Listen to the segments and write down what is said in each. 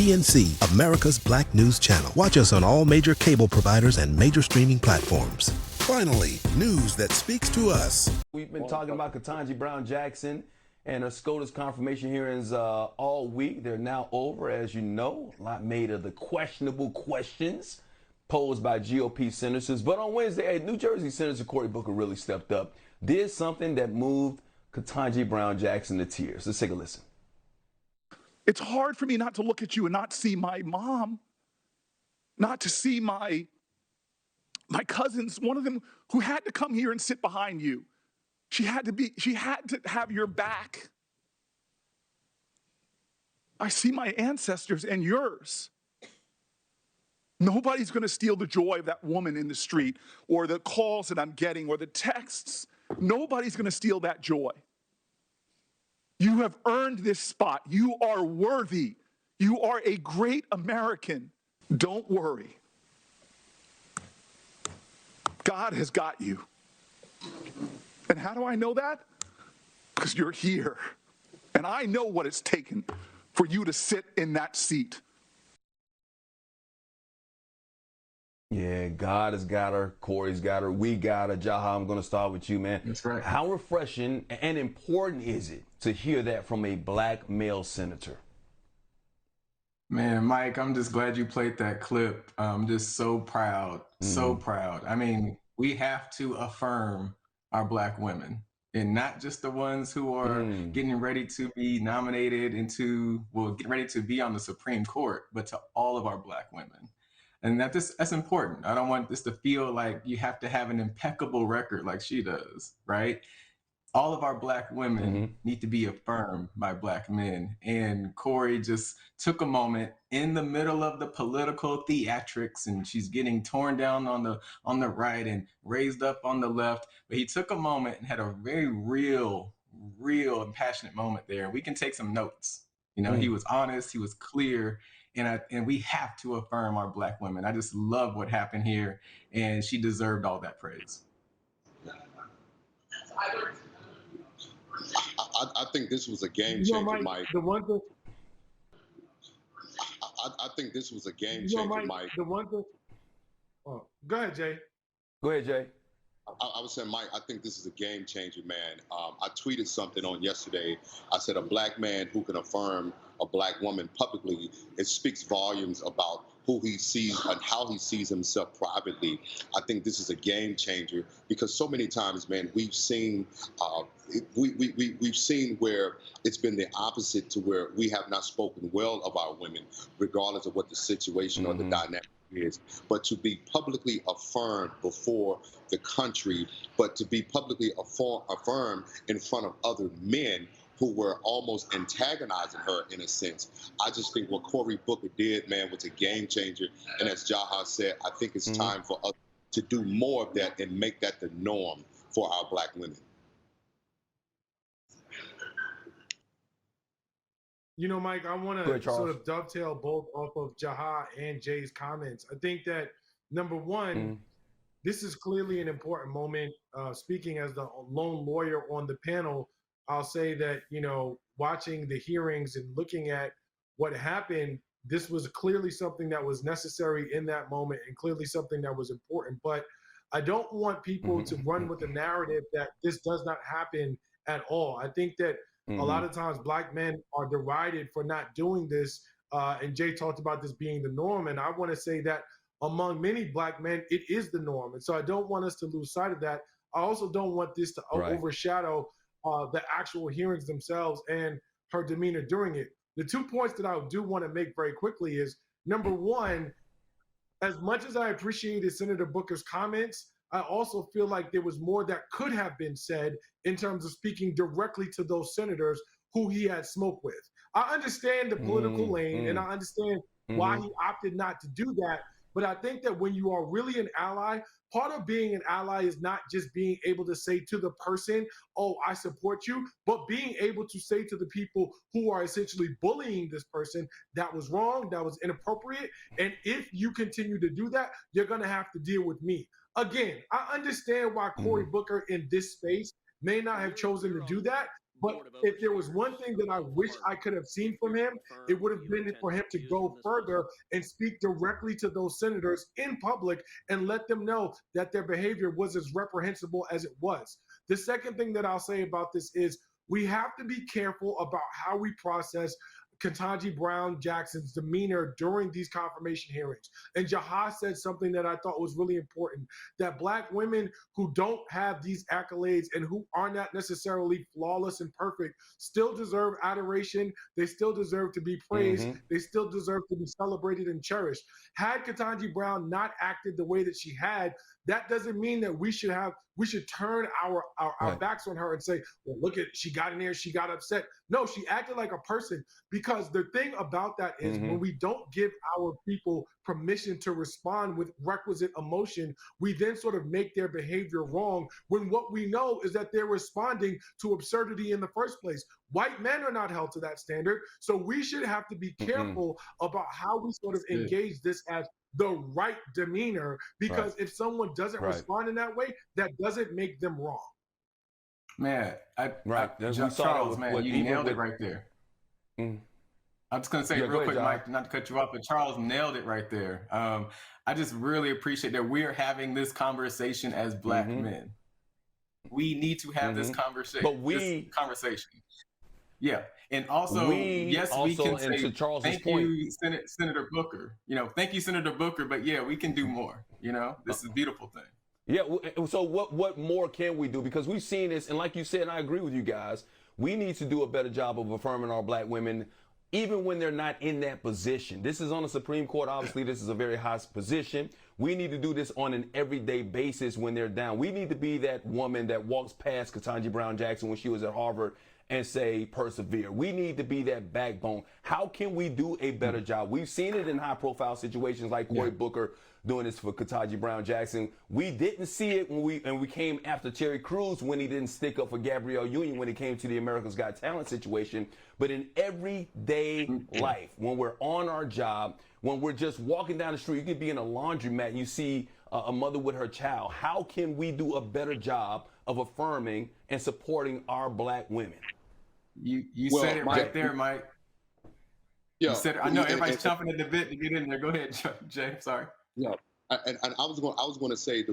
PNC, America's Black News Channel. Watch us on all major cable providers and major streaming platforms. Finally, news that speaks to us. We've been talking about Ketanji Brown Jackson and her SCOTUS confirmation hearings all week. They're now over, as you know. A lot made of the questionable questions posed by GOP senators. But on Wednesday, New Jersey Senator Cory Booker really stepped up, did something that moved Ketanji Brown Jackson to tears. Let's take a listen. It's hard for me not to look at you and not see my mom, not to see my cousins, one of them who had to come here and sit behind you. She had to have your back. I see my ancestors and yours. Nobody's going to steal the joy of that woman in the street or the calls that I'm getting or the texts. Nobody's going to steal that joy. You have earned this spot. You are worthy. You are a great American. Don't worry. God has got you. And how do I know that? Because you're here. And I know what it's taken for you to sit in that seat. Yeah, God has got her. Cory's got her. We got her. Jaha, I'm going to start with you, man. That's right. How refreshing and important is it to hear that from a black male senator? Man, Mike, I'm just glad you played that clip. I'm just so proud, so proud. I mean, we have to affirm our black women, and not just the ones who are getting ready to be nominated get ready to be on the Supreme Court, but to all of our black women. And that's important. I don't want this to feel like you have to have an impeccable record like she does, right? All of our black women need to be affirmed by black men. And Cory just took a moment in the middle of the political theatrics, and she's getting torn down on the right and raised up on the left. But he took a moment and had a very real and passionate moment there. We can take some notes. You know, he was honest, he was clear. And we have to affirm our black women. I just love what happened here, and she deserved all that praise. I think this was a game changer, Mike. The one thing. I think this was a game changer, Mike. The one thing. Oh, go ahead, Jay. Go ahead, Jay. I was saying, Mike, I think this is a game changer, man. I tweeted something on yesterday. I said a black man who can affirm a black woman publicly, it speaks volumes about who he sees and how he sees himself privately. I think this is a game changer because so many times, man, we've seen we've seen where it's been the opposite, to where we have not spoken well of our women, regardless of what the situation or the dynamic is. But to be publicly affirmed before the country, but to be publicly affirmed in front of other men who were almost antagonizing her in a sense. I just think what Cory Booker did, man, was a game changer. And as Jaha said, I think it's time for us to do more of that and make that the norm for our black women. You know, Mike, I want to sort of dovetail both off of Jaha and Jay's comments. I think that, number one, this is clearly an important moment. Speaking as the lone lawyer on the panel, I'll say that, you know, watching the hearings and looking at what happened, this was clearly something that was necessary in that moment and clearly something that was important. But I don't want people to run with the narrative that this does not happen at all. I think that a lot of times black men are derided for not doing this. And Jay talked about this being the norm. And I want to say that among many black men, it is the norm. And so I don't want us to lose sight of that. I also don't want this to overshadow the actual hearings themselves and her demeanor during it. The 2 points that I do want to make very quickly is, number one, as much as I appreciated Senator Booker's comments, I also feel like there was more that could have been said in terms of speaking directly to those senators who he had smoked with. I understand the political lane, and I understand why he opted not to do that. But I think that when you are really an ally, part of being an ally is not just being able to say to the person, oh, I support you, but being able to say to the people who are essentially bullying this person, that was wrong, that was inappropriate. And if you continue to do that, you're going to have to deal with me. Again, I understand why Cory Booker in this space may not have chosen to do that. But if there was one thing that I wish I could have seen from him, it would have been for him to go further and speak directly to those senators in public and let them know that their behavior was as reprehensible as it was. The second thing that I'll say about this is we have to be careful about how we process Ketanji Brown Jackson's demeanor during these confirmation hearings. And Jaha said something that I thought was really important, that Black women who don't have these accolades and who are not necessarily flawless and perfect still deserve adoration. They still deserve to be praised. They still deserve to be celebrated and cherished. Had Ketanji Brown not acted the way that she had, that doesn't mean that we should turn our backs on her and say, well, look at, she got in there, she got upset. No, she acted like a person, because the thing about that is when we don't give our people permission to respond with requisite emotion, we then sort of make their behavior wrong, when what we know is that they're responding to absurdity in the first place. White men are not held to that standard. So we should have to be careful about how we sort of engage this as the right demeanor, because if someone doesn't respond in that way, that doesn't make them wrong. Man, Charles, man, you nailed it right there. I'm just going to say real quick, Mike, not to cut you off, but Charles nailed it right there. I just really appreciate that we're having this conversation as Black men. We need to have this conversation. Yeah. And also, we can say, to Charles's thank point, you, Senator Booker. Thank you, Senator Booker. But yeah, we can do more. This is a beautiful thing. Yeah. So what more can we do? Because we've seen this, and like you said, and I agree with you guys, we need to do a better job of affirming our Black women, even when they're not in that position. This is on the Supreme Court. Obviously, this is a very high position. We need to do this on an everyday basis when they're down. We need to be that woman that walks past Ketanji Brown Jackson when she was at Harvard and say, persevere. We need to be that backbone. How can we do a better job? We've seen it in high-profile situations like Cory Booker doing this for Ketanji Brown Jackson. We didn't see it when we came after Terry Crews, when he didn't stick up for Gabrielle Union when it came to the America's Got Talent situation. But in everyday life, when we're on our job, when we're just walking down the street, you could be in a laundromat and you see a mother with her child. How can we do a better job of affirming and supporting our Black women? You said it right there, Mike. Yeah, you said it. I know everybody's chomping at the bit to get in there. Go ahead, Jay. Sorry. Yeah, and I was going to say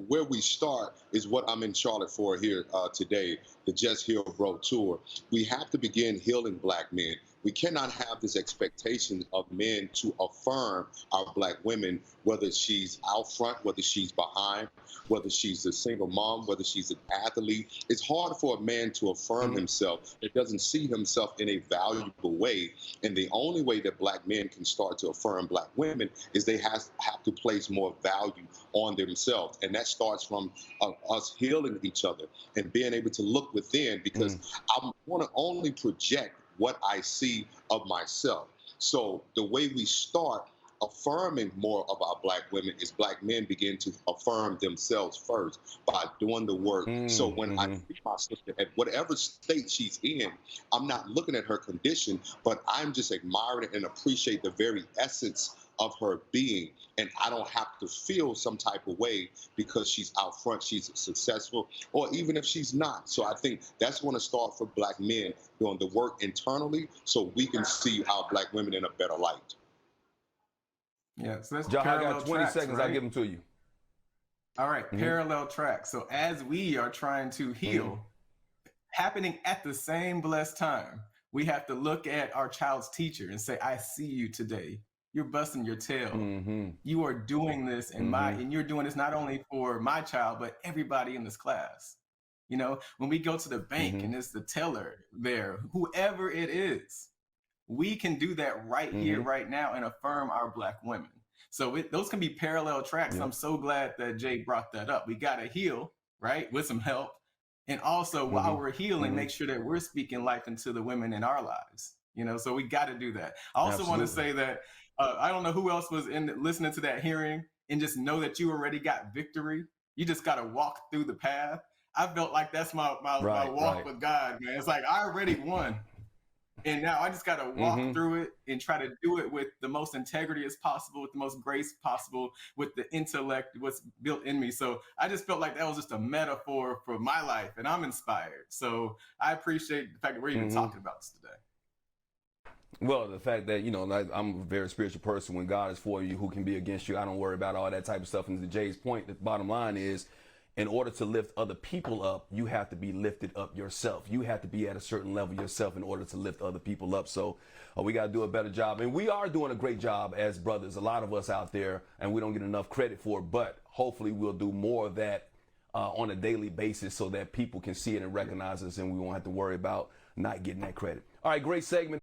where we start is what I'm in Charlotte for here today, the Just Heal Bro Tour. We have to begin healing Black men. We cannot have this expectation of men to affirm our Black women, whether she's out front, whether she's behind, whether she's a single mom, whether she's an athlete. It's hard for a man to affirm himself that doesn't see himself in a valuable way. And the only way that Black men can start to affirm Black women is they have to place more value on themselves. And that starts from us healing each other and being able to look within, because I want to only project what I see of myself. So the way we start affirming more of our Black women is Black men begin to affirm themselves first by doing the work. So when I see my sister at whatever state she's in, I'm not looking at her condition, but I'm just admiring and appreciate the very essence of her being. And I don't have to feel some type of way because she's out front, she's successful, or even if she's not. So I think that's going to start for Black men doing the work internally so we can see our Black women in a better light. Yeah, so that's John, I got 20 tracks, seconds, right? I'll give them to you. All right, parallel tracks. So as we are trying to heal, happening at the same blessed time, we have to look at our child's teacher and say, I see you today. You're busting your tail. You are doing this and you're doing this not only for my child, but everybody in this class. When we go to the bank and it's the teller there, whoever it is, we can do that right here, right now, and affirm our Black women. So those can be parallel tracks. I'm so glad that Jay brought that up. We got to heal, right, with some help. And also, while we're healing, make sure that we're speaking life into the women in our lives. So we got to do that. I also want to say that I don't know who else was listening to that hearing and just know that you already got victory. You just got to walk through the path. I felt like that's my walk with God, man. It's like I already won. And now I just got to walk through it and try to do it with the most integrity as possible, with the most grace possible, with the intellect, what's built in me. So I just felt like that was just a metaphor for my life, and I'm inspired. So I appreciate the fact that we're even talking about this today. Well, the fact that, you know, like, I'm a very spiritual person. When God is for you, who can be against you? I don't worry about all that type of stuff. And to Jay's point, the bottom line is, in order to lift other people up, you have to be lifted up yourself. You have to be at a certain level yourself in order to lift other people up. So we got to do a better job. And we are doing a great job as brothers, a lot of us out there, and we don't get enough credit for it. But hopefully we'll do more of that on a daily basis so that people can see it and recognize us, and we won't have to worry about not getting that credit. All right, great segment.